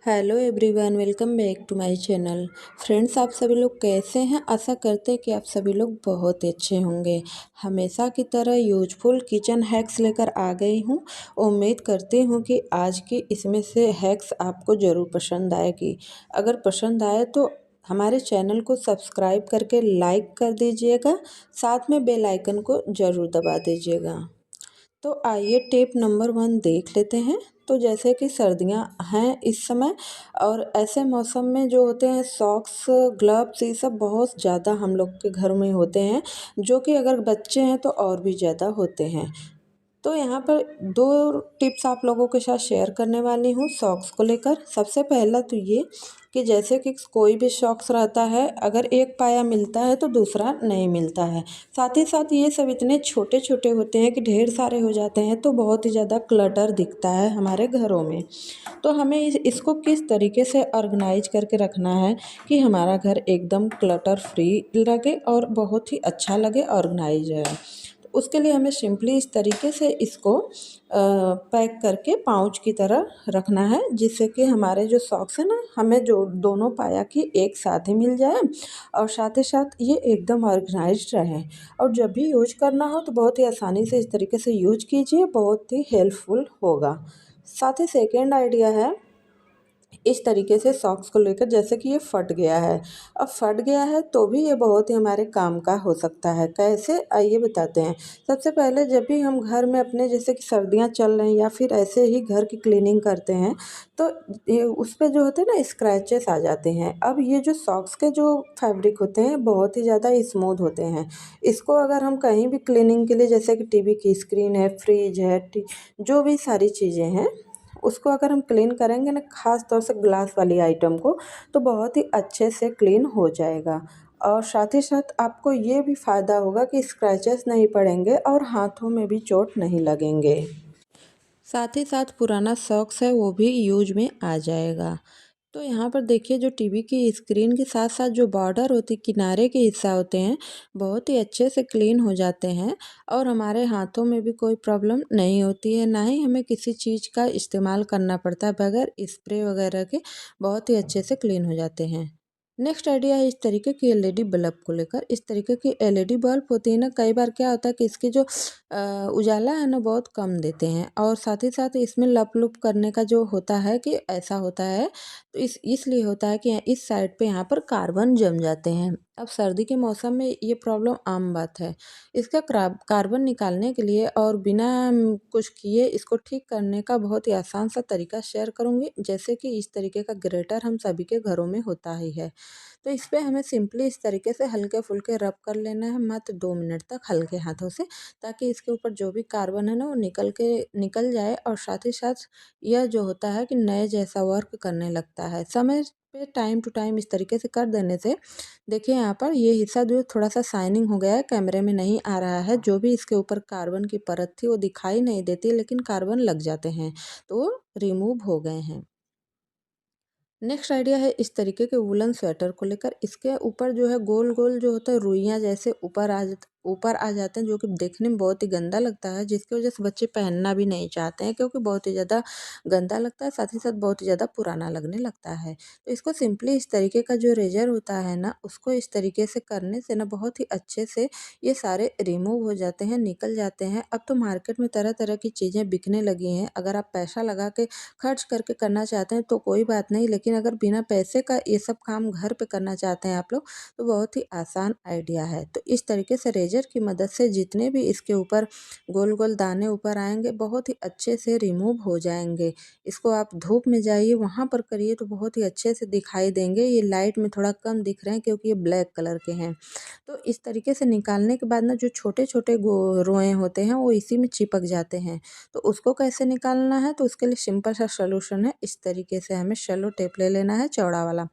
Hello everyone, welcome back to my channel. Friends, आप सभी लोग कैसे हैं? आशा करते हैं कि आप सभी लोग बहुत अच्छे होंगे। हमेशा की तरह यूजफुल किचन हैक्स लेकर आ गई हूँ। उम्मीद करती हूँ कि आज की इसमें से हैक्स आपको ज़रूर पसंद आएगी। अगर पसंद आए तो हमारे चैनल को सब्सक्राइब करके लाइक कर दीजिएगा, साथ में बेल आइकन को ज़रूर दबा दीजिएगा। तो आइए टिप नंबर 1 देख लेते हैं। तो जैसे कि सर्दियां हैं इस समय, और ऐसे मौसम में जो होते हैं सॉक्स, ग्लव्स, ये सब बहुत ज़्यादा हम लोग के घर में होते हैं, जो कि अगर बच्चे हैं तो और भी ज़्यादा होते हैं। तो यहाँ पर 2 टिप्स आप लोगों के साथ शेयर करने वाली हूँ सॉक्स को लेकर। सबसे पहला तो ये कि जैसे कि कोई भी सॉक्स रहता है, अगर एक पाया मिलता है तो दूसरा नहीं मिलता है। साथ ही साथ ये सब इतने छोटे छोटे होते हैं कि ढेर सारे हो जाते हैं, तो बहुत ही ज़्यादा क्लटर दिखता है हमारे घरों में। तो हमें इसको किस तरीके से ऑर्गेनाइज करके रखना है कि हमारा घर एकदम क्लटर फ्री लगे और बहुत ही अच्छा लगे, ऑर्गेनाइज है। तो उसके लिए हमें सिंपली इस तरीके से इसको पैक करके पाउच की तरह रखना है, जिससे कि हमारे जो सॉक्स है ना, हमें जो दोनों पाया कि एक साथ ही मिल जाए और साथ ही साथ ये एकदम ऑर्गेनाइज्ड रहे। और जब भी यूज करना हो तो बहुत ही आसानी से इस तरीके से यूज कीजिए, बहुत ही हेल्पफुल होगा। साथ ही सेकेंड आइडिया है, इस तरीके से सॉक्स को लेकर, जैसे कि ये फट गया है। अब फट गया है तो भी ये बहुत ही हमारे काम का हो सकता है। कैसे, आइए बताते हैं। सबसे पहले जब भी हम घर में अपने, जैसे कि सर्दियाँ चल रही या फिर ऐसे ही घर की क्लीनिंग करते हैं, तो ये उस पे जो होते हैं ना स्क्रैचेस आ जाते हैं। अब ये जो सॉक्स के जो फैब्रिक होते हैं बहुत ही ज़्यादा स्मूथ होते हैं। इसको अगर हम कहीं भी क्लीनिंग के लिए, जैसे कि टीवी की स्क्रीन है, फ्रिज है, जो भी सारी चीज़ें हैं, उसको अगर हम क्लीन करेंगे ना, ख़ास तौर से ग्लास वाली आइटम को, तो बहुत ही अच्छे से क्लीन हो जाएगा। और साथ ही साथ आपको ये भी फ़ायदा होगा कि स्क्रैचेस नहीं पड़ेंगे और हाथों में भी चोट नहीं लगेंगे। साथ ही साथ पुराना सॉक्स है वो भी यूज में आ जाएगा। तो यहाँ पर देखिए, जो टीवी की स्क्रीन के साथ साथ जो बॉर्डर होती, किनारे के हिस्सा होते हैं, बहुत ही अच्छे से क्लीन हो जाते हैं और हमारे हाथों में भी कोई प्रॉब्लम नहीं होती है, ना ही हमें किसी चीज़ का इस्तेमाल करना पड़ता है। बगैर स्प्रे वगैरह के बहुत ही अच्छे से क्लीन हो जाते हैं। नेक्स्ट आइडिया है इस तरीके की एलईडी बल्ब को लेकर। इस तरीके की एलईडी बल्ब होती है ना, कई बार क्या होता है कि इसकी जो उजाला है ना बहुत कम देते हैं, और साथ ही साथ इसमें लप लुप करने का जो होता है कि ऐसा होता है, तो इसलिए होता है कि इस साइड पे यहाँ पर कार्बन जम जाते हैं। अब सर्दी के मौसम में ये प्रॉब्लम आम बात है। इसका कार्बन निकालने के लिए और बिना कुछ किए इसको ठीक करने का बहुत ही आसान सा तरीका शेयर करूँगी। जैसे कि इस तरीके का ग्रेटर हम सभी के घरों में होता ही है। तो इस पे हमें सिंपली इस तरीके से हल्के-फुल्के रब कर लेना है, मात्र 2 मिनट तक हल्के हाथों से, ताकि इसके ऊपर जो भी कार्बन है ना वो निकल जाए, और साथ ही साथ यह जो होता है कि नए जैसा वर्क करने लगता है। समय पे टाइम टू टाइम इस तरीके से कर देने से देखिए, यहाँ पर ये हिस्सा जो थोड़ा-सा शाइनिंग हो गया है, कैमरे में नहीं आ रहा है। जो भी इसके ऊपर कार्बन की परत थी वो दिखाई नहीं देती, लेकिन कार्बन लग जाते हैं, तो वो रिमूव हो गए हैं। नेक्स्ट आइडिया है इस तरीके के वूलन स्वेटर को लेकर। इसके ऊपर जो है गोल गोल जो होता है रुइयाँ जैसे ऊपर आ जाते हैं, जो कि देखने में बहुत ही गंदा लगता है, जिसकी वजह से बच्चे पहनना भी नहीं चाहते हैं, क्योंकि बहुत ही ज़्यादा गंदा लगता है, साथ ही साथ बहुत ही ज़्यादा पुराना लगने लगता है। तो इसको सिंपली इस तरीके का जो रेजर होता है ना, उसको इस तरीके से करने से ना बहुत ही अच्छे से ये सारे रिमूव हो जाते हैं, निकल जाते हैं। अब तो मार्केट में तरह तरह की चीज़ें बिकने लगी हैं। अगर आप पैसा लगा के खर्च करके करना चाहते हैं तो कोई बात नहीं, लेकिन अगर बिना पैसे का ये सब काम घर पे करना चाहते हैं आप लोग, तो बहुत ही आसान आइडिया है। तो इस तरीके से रेजर की मदद से जितने भी इसके ऊपर गोल गोल दाने ऊपर आएंगे, बहुत ही अच्छे से रिमूव हो जाएंगे। इसको आप धूप में जाइए, वहाँ पर करिए, तो बहुत ही अच्छे से दिखाई देंगे। ये लाइट में थोड़ा कम दिख रहे हैं क्योंकि ये ब्लैक कलर के हैं। तो इस तरीके से निकालने के बाद ना, जो छोटे छोटे रोए होते हैं वो इसी में चिपक जाते हैं। तो उसको कैसे निकालना है, तो उसके लिए सिंपल सा सॉल्यूशन है। इस तरीके से हमें सेलो टेप ले लेना है, चौड़ा वाला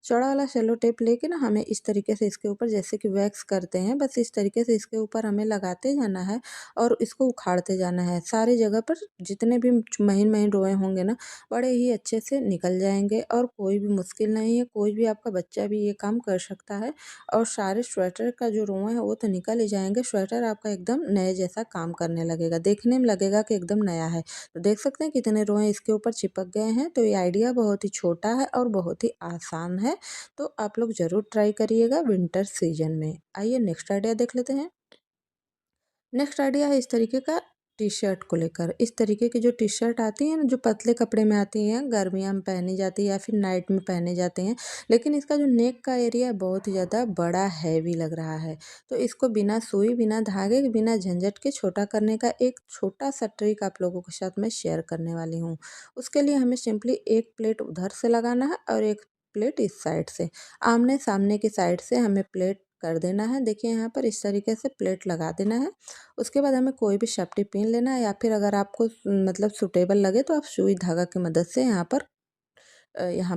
चौड़ा वाला सेलो टेप लेके ना हमें इस तरीके से इसके ऊपर जैसे कि वैक्स करते हैं बस इस तरीके से इसके ऊपर हमें लगाते जाना है और इसको उखाड़ते जाना है। सारी जगह पर जितने भी महीन-महीन रोएँ होंगे ना बड़े ही अच्छे से निकल जाएँगे और कोई भी मुश्किल नहीं है, कोई भी आपका बच्चा भी ये काम कर सकता है और सारे स्वेटर का जो रोएँ हैं वो तो निकल ही जाएँगे, स्वेटर आपका एकदम नए जैसा काम करने लगेगा, देखने में लगेगा कि एकदम नया है। तो देख सकते हैं कितने रोएँ इसके ऊपर चिपक गए हैं। तो ये आइडिया बहुत ही छोटा है और बहुत ही आसान है, तो आप लोग ज़रूर ट्राई करिएगा विंटर सीजन में। आइए नेक्स्ट आइडिया देख लेते हैं। नेक्स्ट आइडिया है इस तरीके का टी-शर्ट को लेकर। इस तरीके की जो टी-शर्ट आती है ना, जो पतले कपड़े में आती हैं, गर्मियों में पहनी जाती है या फिर नाइट में पहने जाते हैं, लेकिन इसका जो नेक का एरिया है बहुत ही ज़्यादा बड़ा हैवी लग रहा है। तो इसको बिना सुई, बिना धागे के, बिना झंझट के छोटा करने का एक छोटा-सा ट्रिक आप लोगों के साथ मैं शेयर करने वाली हूँ। उसके लिए हमें सिंपली एक प्लेट उधर से लगाना है और एक प्लेट इस साइड से। आमने-सामने की साइड से हमें प्लेट कर देना है। देखिए यहाँ पर इस तरीके से प्लेट लगा देना है। उसके बाद हमें कोई भी सेफ्टी पिन लेना है या फिर अगर आपको मतलब सूटेबल लगे तो आप सुई धागा की मदद से यहाँ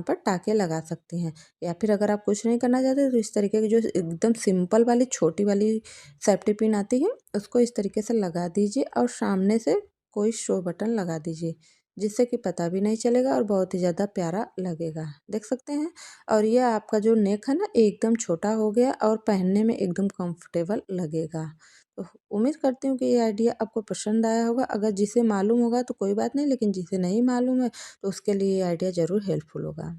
पर टाँके लगा सकती हैं। या फिर अगर आप कुछ नहीं करना चाहते तो इस तरीके की जो एकदम सिंपल वाली छोटी वाली सेफ्टी पिन आती है उसको इस तरीके से लगा दीजिए और सामने से कोई शो बटन लगा दीजिए, जिससे कि पता भी नहीं चलेगा और बहुत ही ज़्यादा प्यारा लगेगा। देख सकते हैं? और ये आपका जो नेक है ना एकदम छोटा हो गया और पहनने में एकदम कंफर्टेबल लगेगा। तो उम्मीद करती हूँ कि ये आइडिया आपको पसंद आया होगा। अगर जिसे मालूम होगा तो कोई बात नहीं, लेकिन जिसे नहीं मालूम है तो उसके लिए ये आइडिया ज़रूर हेल्पफुल होगा।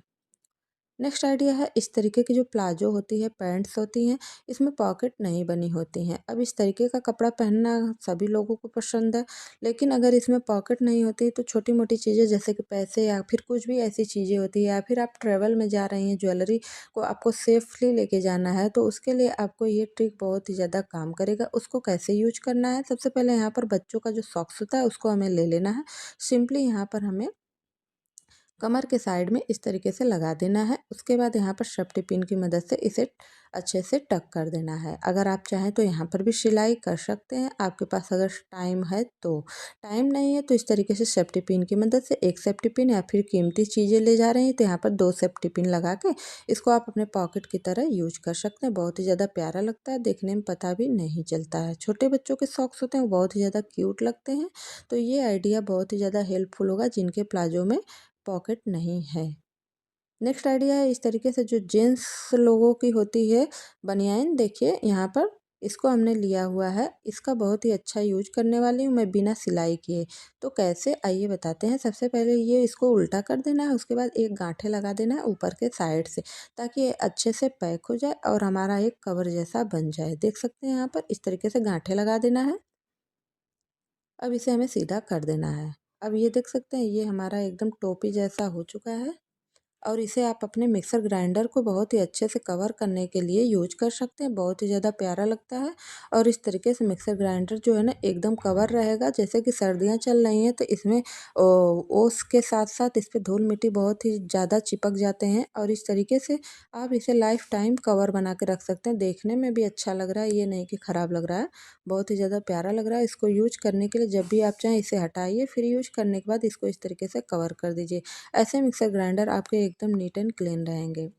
नेक्स्ट आइडिया है इस तरीके की जो प्लाजो होती है, पैंट्स होती हैं, इसमें पॉकेट नहीं बनी होती हैं। अब इस तरीके का कपड़ा पहनना सभी लोगों को पसंद है, लेकिन अगर इसमें पॉकेट नहीं होती तो छोटी-मोटी चीज़ें जैसे कि पैसे या फिर कुछ भी ऐसी चीज़ें होती हैं या फिर आप ट्रैवल में जा रही हैं, ज्वेलरी को आपको सेफ़ली लेके जाना है, तो उसके लिए आपको ये ट्रिक बहुत ही ज़्यादा काम करेगा। उसको कैसे यूज़ करना है? सबसे पहले यहाँ पर बच्चों का जो सॉक्स होता है उसको हमें ले लेना है। सिंपली यहाँ पर हमें कमर के साइड में इस तरीके से लगा देना है। उसके बाद यहाँ पर सेफ्टी पिन की मदद से इसे अच्छे से टक कर देना है। अगर आप चाहें तो यहाँ पर भी सिलाई कर सकते हैं, आपके पास अगर टाइम है तो। टाइम नहीं है तो इस तरीके से सेफ्टी पिन की मदद से एक सेफ्टी पिन या फिर कीमती चीज़ें ले जा रही हैं तो यहाँ पर 2 सेफ्टी पिन लगा के इसको आप अपने पॉकेट की तरह यूज़ कर सकते हैं। बहुत ही ज़्यादा प्यारा लगता है, देखने में पता भी नहीं चलता है। छोटे बच्चों के सॉक्स होते हैं वो बहुत ही ज़्यादा क्यूट लगते हैं। तो ये आइडिया बहुत ही ज़्यादा हेल्पफुल होगा जिनके प्लाज़ो में पॉकेट नहीं है। नेक्स्ट आइडिया है इस तरीके से जो जेंट्स लोगों की होती है बनियाइन, देखिए यहाँ पर इसको हमने लिया हुआ है। इसका बहुत ही अच्छा यूज करने वाली हूँ मैं बिना सिलाई किए। तो कैसे आइए बताते हैं। सबसे पहले ये इसको उल्टा कर देना है, उसके बाद एक गांठे लगा देना है ऊपर के साइड से, ताकि ये अच्छे से पैक हो जाए और हमारा एक कवर जैसा बन जाए। देख सकते हैं यहाँ पर इस तरीके से गांठे लगा देना है। अब इसे हमें सीधा कर देना है। अब ये देख सकते हैं ये हमारा एकदम टोपी जैसा हो चुका है और इसे आप अपने मिक्सर ग्राइंडर को बहुत ही अच्छे से कवर करने के लिए यूज कर सकते हैं। बहुत ही ज़्यादा प्यारा लगता है और इस तरीके से मिक्सर ग्राइंडर जो है ना एकदम कवर रहेगा। जैसे कि सर्दियाँ चल रही हैं तो इसमें ओस के साथ साथ इस पे धूल मिट्टी बहुत ही ज़्यादा चिपक जाते हैं और इस तरीके से आप इसे लाइफ टाइम कवर बना के रख सकते हैं। देखने में भी अच्छा लग रहा है, ये नहीं कि ख़राब लग रहा है, बहुत ही ज़्यादा प्यारा लग रहा है। इसको यूज करने के लिए जब भी आप चाहें इसे हटाइए, फिर यूज करने के बाद इसको इस तरीके से कवर कर दीजिए। ऐसे मिक्सर ग्राइंडर आपके एकदम नीट एंड क्लीन रहेंगे।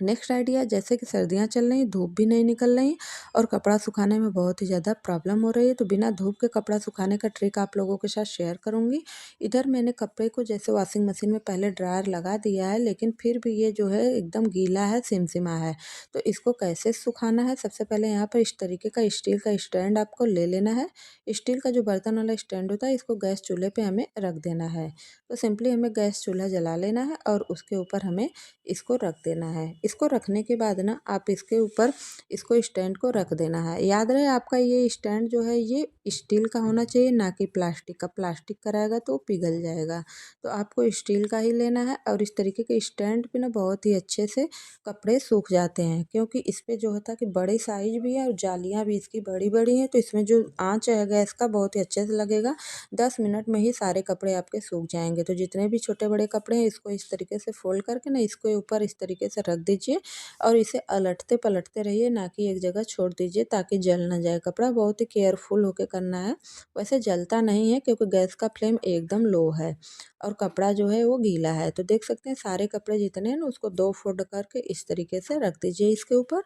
नेक्स्ट आइडिया, जैसे कि सर्दियाँ चल रही हैं, धूप भी नहीं निकल रही और कपड़ा सुखाने में बहुत ही ज़्यादा प्रॉब्लम हो रही है, तो बिना धूप के कपड़ा सुखाने का ट्रिक आप लोगों के साथ शेयर करूँगी। इधर मैंने कपड़े को जैसे वॉशिंग मशीन में पहले ड्रायर लगा दिया है, लेकिन फिर भी ये जो है एकदम गीला है, सिमसिमा है। तो इसको कैसे सुखाना है, सबसे पहले यहाँ पर इस तरीके का स्टील का स्टैंड आपको ले लेना है। स्टील का जो बर्तन वाला स्टैंड होता है, इसको गैस चूल्हे पे हमें रख देना है। तो सिंपली हमें गैस चूल्हा जला लेना है और उसके ऊपर हमें इसको रख देना है। इसको रखने के बाद ना आप इसके ऊपर इसको स्टैंड को रख देना है। याद रहे आपका ये स्टैंड जो है ये स्टील का होना चाहिए, ना कि प्लास्टिक का। प्लास्टिक का रहेगा तो पिघल जाएगा। तो आपको स्टील का ही लेना है और इस तरीके के स्टैंड पे ना बहुत ही अच्छे से कपड़े सूख जाते हैं, क्योंकि इस पे जो होता है कि बड़ी साइज भी है और जालियाँ भी इसकी बड़ी-बड़ी हैं, तो इसमें जो आँच है गैस का बहुत ही अच्छे से लगेगा। 10 मिनट में ही सारे कपड़े आपके सूख जाएँगे। तो जितने भी छोटे-बड़े कपड़े हैं इसको इस तरीके से फ़ोल्ड करके ना इसके ऊपर इस तरीके से रख दीजिए। लीजिए और इसे अलटते पलटते रहिए, ना कि एक जगह छोड़ दीजिए ताकि जल ना जाए। कपड़ा बहुत ही केयरफुल होकर करना है। वैसे जलता नहीं है क्योंकि गैस का फ्लेम एकदम लो है और कपड़ा जो है वो गीला है। तो देख सकते हैं सारे कपड़े जितने हैं ना उसको 2 फोल्ड करके इस तरीके से रख दीजिए इसके ऊपर।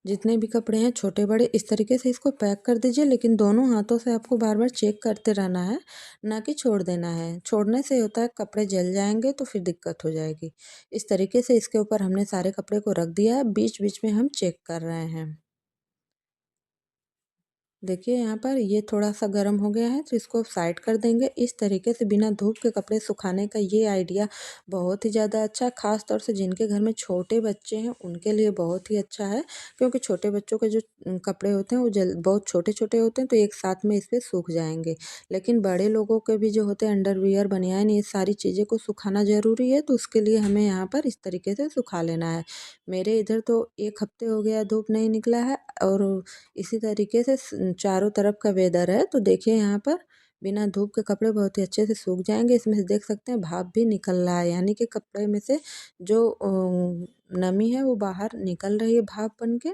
जितने भी कपड़े हैं छोटे बड़े इस तरीके से इसको पैक कर दीजिए, लेकिन दोनों हाथों से आपको बार बार चेक करते रहना है, ना कि छोड़ देना है। छोड़ने से होता है कपड़े जल जाएंगे तो फिर दिक्कत हो जाएगी। इस तरीके से इसके ऊपर हमने सारे कपड़े को रख दिया है, बीच बीच में हम चेक कर रहे हैं। देखिए यहाँ पर ये थोड़ा-सा गर्म हो गया है तो इसको अब साइड कर देंगे। इस तरीके से बिना धूप के कपड़े सुखाने का ये आइडिया बहुत ही ज़्यादा अच्छा है, ख़ास तौर से जिनके घर में छोटे बच्चे हैं उनके लिए बहुत ही अच्छा है। क्योंकि छोटे बच्चों के जो कपड़े होते हैं वो बहुत छोटे-छोटे होते हैं तो एक साथ में इसपे सूख जाएँगे। लेकिन बड़े लोगों के भी जो होते हैं अंडरवियर, बनियान ये सारी चीज़ें को सुखाना ज़रूरी है, तो उसके लिए हमें यहाँ पर इस तरीके से सुखा लेना है। मेरे इधर तो 1 हफ़्ते हो गया धूप नहीं निकला है और इसी तरीके से चारों तरफ का वेदर है। तो देखिए यहाँ पर बिना धूप के कपड़े बहुत ही अच्छे से सूख जाएंगे। इसमें से देख सकते हैं भाप भी निकल रहा है, यानी कि कपड़े में से जो नमी है वो बाहर निकल रही है भाप बन के।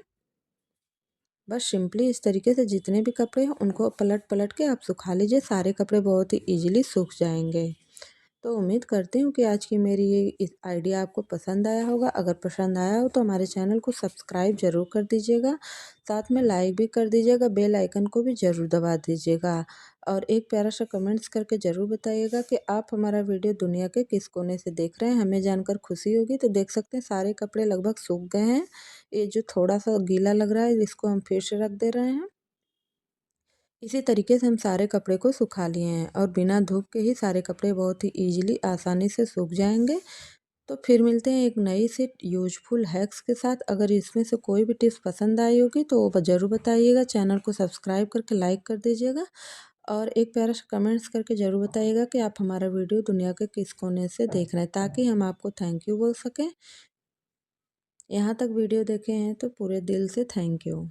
बस सिंपली इस तरीके से जितने भी कपड़े हैं उनको पलट पलट के आप सुखा लीजिए, सारे कपड़े बहुत ही ईजिली सूख जाएंगे। तो उम्मीद करती हूँ कि आज की मेरी ये इस आइडिया आपको पसंद आया होगा। अगर पसंद आया हो तो हमारे चैनल को सब्सक्राइब ज़रूर कर दीजिएगा, साथ में लाइक भी कर दीजिएगा, बेल आइकन को भी ज़रूर दबा दीजिएगा और एक प्यारा सा कमेंट्स करके ज़रूर बताइएगा कि आप हमारा वीडियो दुनिया के किस कोने से देख रहे हैं। हमें जानकर खुशी होगी। तो देख सकते हैं सारे कपड़े लगभग सूख गए हैं। ये जो थोड़ा सा गीला लग रहा है इसको हम फिर से रख दे रहे हैं। इसी तरीके से हम सारे कपड़े को सुखा लिए हैं और बिना धूप के ही सारे कपड़े बहुत ही ईजिली आसानी से सूख जाएंगे। तो फिर मिलते हैं एक नई सी यूजफुल हैक्स के साथ। अगर इसमें से कोई भी टिप्स पसंद आई होगी तो वो ज़रूर बताइएगा। चैनल को सब्सक्राइब करके लाइक कर दीजिएगा और एक प्यारा सा कमेंट्स करके ज़रूर बताइएगा कि आप हमारा वीडियो दुनिया के किस कोने से देख रहे हैं, ताकि हम आपको थैंक यू बोल सकें। यहाँ तक वीडियो देखे हैं तो पूरे दिल से थैंक यू।